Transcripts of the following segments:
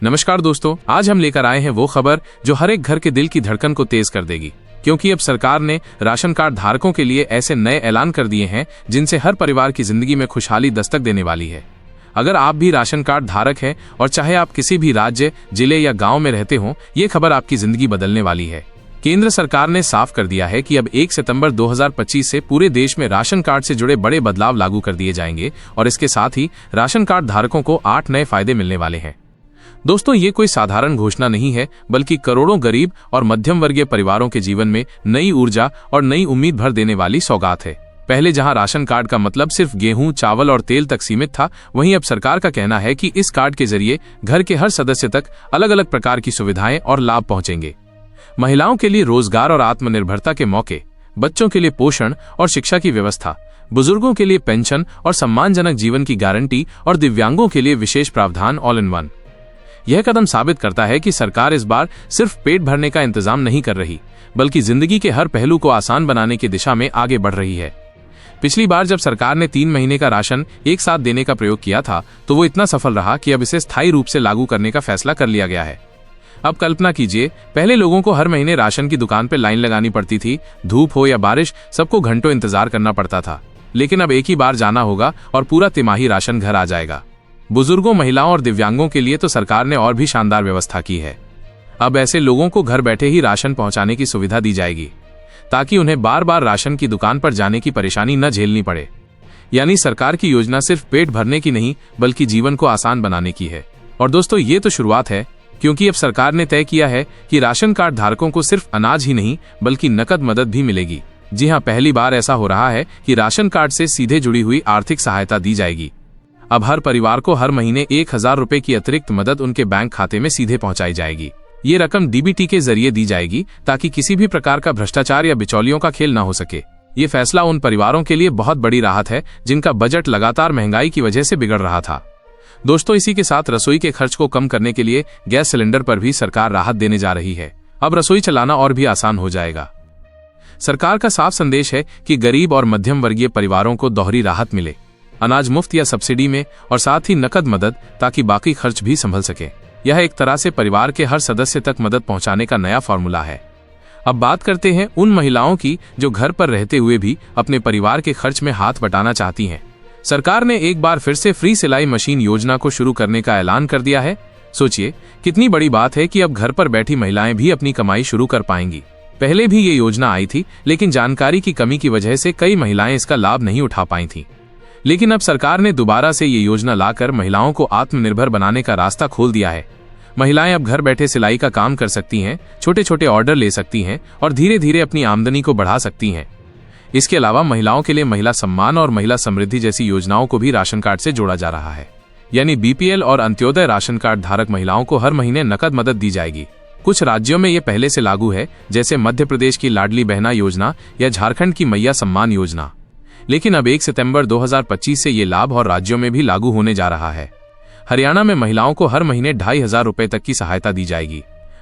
नमस्कार दोस्तों, आज हम लेकर आए हैं वो खबर जो हर एक घर के दिल की धड़कन को तेज कर देगी, क्योंकि अब सरकार ने राशन कार्ड धारकों के लिए ऐसे नए ऐलान कर दिए हैं जिनसे हर परिवार की जिंदगी में खुशहाली दस्तक देने वाली है। अगर आप भी राशन कार्ड धारक हैं और चाहे आप किसी भी राज्य, जिले या गांव में रहते हो, ये खबर आपकी जिंदगी बदलने वाली है। केंद्र सरकार ने साफ कर दिया है कि अब 1 सितंबर 2025 से पूरे देश में राशन कार्ड से जुड़े बड़े बदलाव लागू कर दिए जाएंगे और इसके साथ ही राशन कार्ड धारकों को 8 नए फायदे मिलने वाले हैं। दोस्तों, ये कोई साधारण घोषणा नहीं है, बल्कि करोड़ों गरीब और मध्यम वर्गीय परिवारों के जीवन में नई ऊर्जा और नई उम्मीद भर देने वाली सौगात है। पहले जहां राशन कार्ड का मतलब सिर्फ गेहूं, चावल और तेल तक सीमित था, वहीं अब सरकार का कहना है कि इस कार्ड के जरिए घर के हर सदस्य तक अलग अलग प्रकार की सुविधाएं और लाभ पहुंचेंगे। महिलाओं के लिए रोजगार और आत्मनिर्भरता के मौके, बच्चों के लिए पोषण और शिक्षा की व्यवस्था, बुजुर्गों के लिए पेंशन और सम्मानजनक जीवन की गारंटी और दिव्यांगों के लिए विशेष प्रावधान ऑल इन वन। यह कदम साबित करता है कि सरकार इस बार सिर्फ पेट भरने का इंतजाम नहीं कर रही, बल्कि जिंदगी के हर पहलू को आसान बनाने की दिशा में आगे बढ़ रही है। पिछली बार जब सरकार ने 3 महीने का राशन एक साथ देने का प्रयोग किया था, तो वो इतना सफल रहा कि अब इसे स्थायी रूप से लागू करने का फैसला कर लिया गया है। अब कल्पना कीजिए, पहले लोगों को हर महीने राशन की दुकान पर लाइन लगानी पड़ती थी। धूप हो या बारिश, सबको घंटों इंतजार करना पड़ता था। लेकिन अब एक ही बार जाना होगा और पूरा तिमाही राशन घर आ जाएगा। बुजुर्गों, महिलाओं और दिव्यांगों के लिए तो सरकार ने और भी शानदार व्यवस्था की है। अब ऐसे लोगों को घर बैठे ही राशन पहुंचाने की सुविधा दी जाएगी, ताकि उन्हें बार बार राशन की दुकान पर जाने की परेशानी न झेलनी पड़े। यानी सरकार की योजना सिर्फ पेट भरने की नहीं, बल्कि जीवन को आसान बनाने की है। और दोस्तों, ये तो शुरुआत है, क्योंकि अब सरकार ने तय किया है कि राशन कार्ड धारकों को सिर्फ अनाज ही नहीं, बल्कि नकद मदद भी मिलेगी। जी हाँ, पहली बार ऐसा हो रहा है कि राशन कार्ड से सीधे जुड़ी हुई आर्थिक सहायता दी जाएगी। अब हर परिवार को हर महीने 1000 रुपए की अतिरिक्त मदद उनके बैंक खाते में सीधे पहुंचाई जाएगी। ये रकम डीबीटी के जरिए दी जाएगी, ताकि किसी भी प्रकार का भ्रष्टाचार या बिचौलियों का खेल न हो सके। ये फैसला उन परिवारों के लिए बहुत बड़ी राहत है जिनका बजट लगातार महंगाई की वजह से बिगड़ रहा था। दोस्तों, इसी के साथ रसोई के खर्च को कम करने के लिए गैस सिलेंडर पर भी सरकार राहत देने जा रही है। अब रसोई चलाना और भी आसान हो जाएगा। सरकार का साफ संदेश है कि गरीब और मध्यम वर्गीय परिवारों को दोहरी राहत मिले, अनाज मुफ्त या सब्सिडी में, और साथ ही नकद मदद, ताकि बाकी खर्च भी संभल सके। यह एक तरह से परिवार के हर सदस्य तक मदद पहुंचाने का नया फॉर्मूला है। अब बात करते हैं उन महिलाओं की जो घर पर रहते हुए भी अपने परिवार के खर्च में हाथ बटाना चाहती हैं। सरकार ने एक बार फिर से फ्री सिलाई मशीन योजना को शुरू करने का ऐलान कर दिया है। सोचिए, कितनी बड़ी बात है कि अब घर पर बैठी महिलाएं भी अपनी कमाई शुरू कर पाएंगी। पहले भी ये योजना आई थी, लेकिन जानकारी की कमी की वजह से कई महिलाएं इसका लाभ नहीं उठा पाई थी। लेकिन अब सरकार ने दोबारा से ये योजना लाकर महिलाओं को आत्मनिर्भर बनाने का रास्ता खोल दिया है। महिलाएं अब घर बैठे सिलाई का काम कर सकती हैं, छोटे छोटे ऑर्डर ले सकती हैं और धीरे धीरे अपनी आमदनी को बढ़ा सकती हैं। इसके अलावा महिलाओं के लिए महिला सम्मान और महिला समृद्धि जैसी योजनाओं को भी राशन कार्ड से जोड़ा जा रहा है। यानी बीपीएल और अंत्योदय राशन कार्ड धारक महिलाओं को हर महीने नकद मदद दी जाएगी। कुछ राज्यों में ये पहले से लागू है, जैसे मध्य प्रदेश की लाडली बहना योजना या झारखंड की मैया सम्मान योजना। लेकिन अब 1 सितंबर 2025 से ये लाभ और राज्यों में भी लागू होने जा रहा है। हरियाणा में महिलाओं को हर महीने 2500 रुपए तक की सहायता दी जाएगी।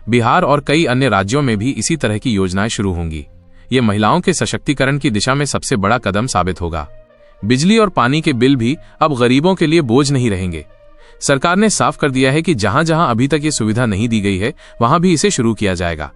बिहार और कई अन्य राज्यों में भी इसी तरह की योजनाएं शुरू होंगी। ये महिलाओं के सशक्तिकरण की दिशा में सबसे बड़ा कदम साबित होगा। बिजली और पानी के बिल भी अब गरीबों के लिए बोझ नहीं रहेंगे। सरकार ने साफ कर दिया है कि जहां जहां अभी तक ये सुविधा नहीं दी गई है, वहां भी इसे शुरू किया जाएगा।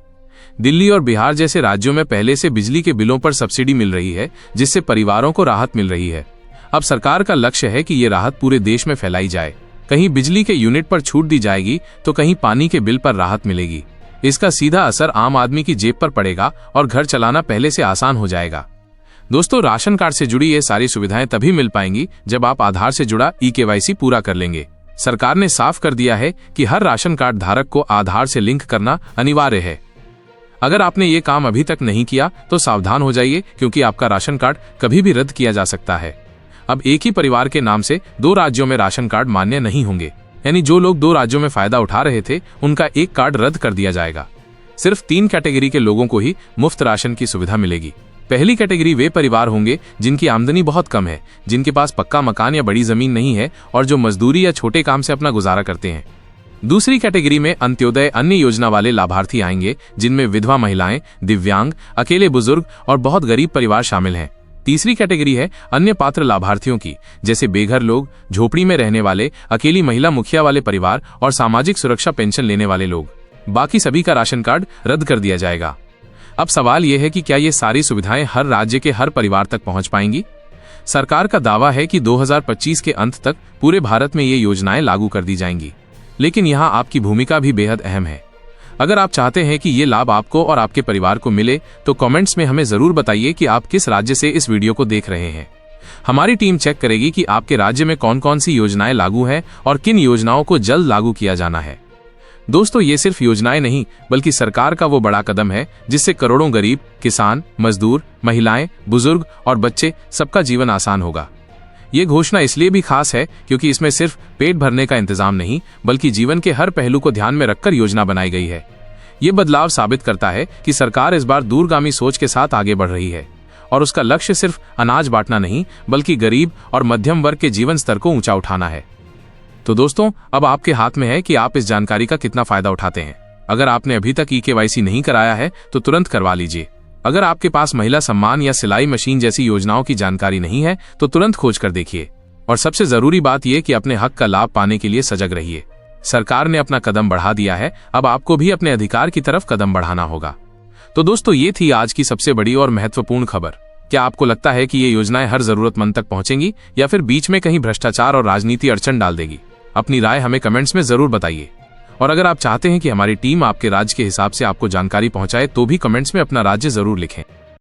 दिल्ली और बिहार जैसे राज्यों में पहले से बिजली के बिलों पर सब्सिडी मिल रही है, जिससे परिवारों को राहत मिल रही है। अब सरकार का लक्ष्य है कि ये राहत पूरे देश में फैलाई जाए। कहीं बिजली के यूनिट पर छूट दी जाएगी, तो कहीं पानी के बिल पर राहत मिलेगी। इसका सीधा असर आम आदमी की जेब पर पड़ेगा और घर चलाना पहले से आसान हो जाएगा। दोस्तों, राशन कार्ड से जुड़ी ये सारी सुविधाएं तभी मिल पाएंगी जब आप आधार से जुड़ा ई-केवाईसी पूरा कर लेंगे। सरकार ने साफ कर दिया है कि हर राशन कार्ड धारक को आधार से लिंक करना अनिवार्य है। अगर आपने ये काम अभी तक नहीं किया तो सावधान हो जाइए, क्योंकि आपका राशन कार्ड कभी भी रद्द किया जा सकता है। अब एक ही परिवार के नाम से 2 राज्यों में राशन कार्ड मान्य नहीं होंगे। यानी जो लोग 2 राज्यों में फायदा उठा रहे थे, उनका एक कार्ड रद्द कर दिया जाएगा। सिर्फ 3 कैटेगरी के लोगों को ही मुफ्त राशन की सुविधा मिलेगी। पहली कैटेगरी वे परिवार होंगे जिनकी आमदनी बहुत कम है, जिनके पास पक्का मकान या बड़ी जमीन नहीं है और जो मजदूरी या छोटे काम से अपना गुजारा करते हैं। दूसरी कैटेगरी में अंत्योदय अन्य योजना वाले लाभार्थी आएंगे, जिनमें विधवा महिलाएं, दिव्यांग, अकेले बुजुर्ग और बहुत गरीब परिवार शामिल हैं। तीसरी कैटेगरी है अन्य पात्र लाभार्थियों की, जैसे बेघर लोग, झोपड़ी में रहने वाले, अकेली महिला मुखिया वाले परिवार और सामाजिक सुरक्षा पेंशन लेने वाले लोग। बाकी सभी का राशन कार्ड रद्द कर दिया जाएगा। अब सवाल यह है कि क्या ये सारी सुविधाएं हर राज्य के हर परिवार तक पहुंच पाएंगी? सरकार का दावा है कि 2025 के अंत तक पूरे भारत में ये योजनाएं लागू कर दी जाएंगी, लेकिन यहाँ आपकी भूमिका भी बेहद अहम है। अगर आप चाहते हैं कि ये लाभ आपको और आपके परिवार को मिले तो कमेंट्स में हमें जरूर बताइए कि आप किस राज्य से इस वीडियो को देख रहे हैं। हमारी टीम चेक करेगी कि आपके राज्य में कौन कौन सी योजनाएं लागू हैं और किन योजनाओं को जल्द लागू किया जाना है। दोस्तों, ये सिर्फ योजनाएं नहीं बल्कि सरकार का वो बड़ा कदम है जिससे करोड़ों गरीब, किसान, मजदूर, महिलाएं, बुजुर्ग और बच्चे सबका जीवन आसान होगा। ये घोषणा इसलिए भी खास है क्योंकि इसमें सिर्फ पेट भरने का इंतजाम नहीं बल्कि जीवन के हर पहलू को ध्यान में रखकर योजना बनाई गई है। ये बदलाव साबित करता है कि सरकार इस बार दूरगामी सोच के साथ आगे बढ़ रही है और उसका लक्ष्य सिर्फ अनाज बांटना नहीं बल्कि गरीब और मध्यम वर्ग के जीवन स्तर को ऊंचा उठाना है। तो दोस्तों, अब आपके हाथ में है कि आप इस जानकारी का कितना फायदा उठाते हैं। अगर आपने अभी तक KYC नहीं कराया है तो तुरंत करवा लीजिए। अगर आपके पास महिला सम्मान या सिलाई मशीन जैसी योजनाओं की जानकारी नहीं है तो तुरंत खोज कर देखिए। और सबसे जरूरी बात यह कि अपने हक का लाभ पाने के लिए सजग रहिए। सरकार ने अपना कदम बढ़ा दिया है, अब आपको भी अपने अधिकार की तरफ कदम बढ़ाना होगा। तो दोस्तों, ये थी आज की सबसे बड़ी और महत्वपूर्ण खबर। क्या आपको लगता है कि ये योजनाएं हर जरूरतमंद तक पहुंचेंगी या फिर बीच में कहीं भ्रष्टाचार और राजनीति अड़चन डाल देगी? अपनी राय हमें कमेंट्स में जरूर बताइए। और अगर आप चाहते हैं कि हमारी टीम आपके राज्य के हिसाब से आपको जानकारी पहुंचाए तो भी कमेंट्स में अपना राज्य जरूर लिखें।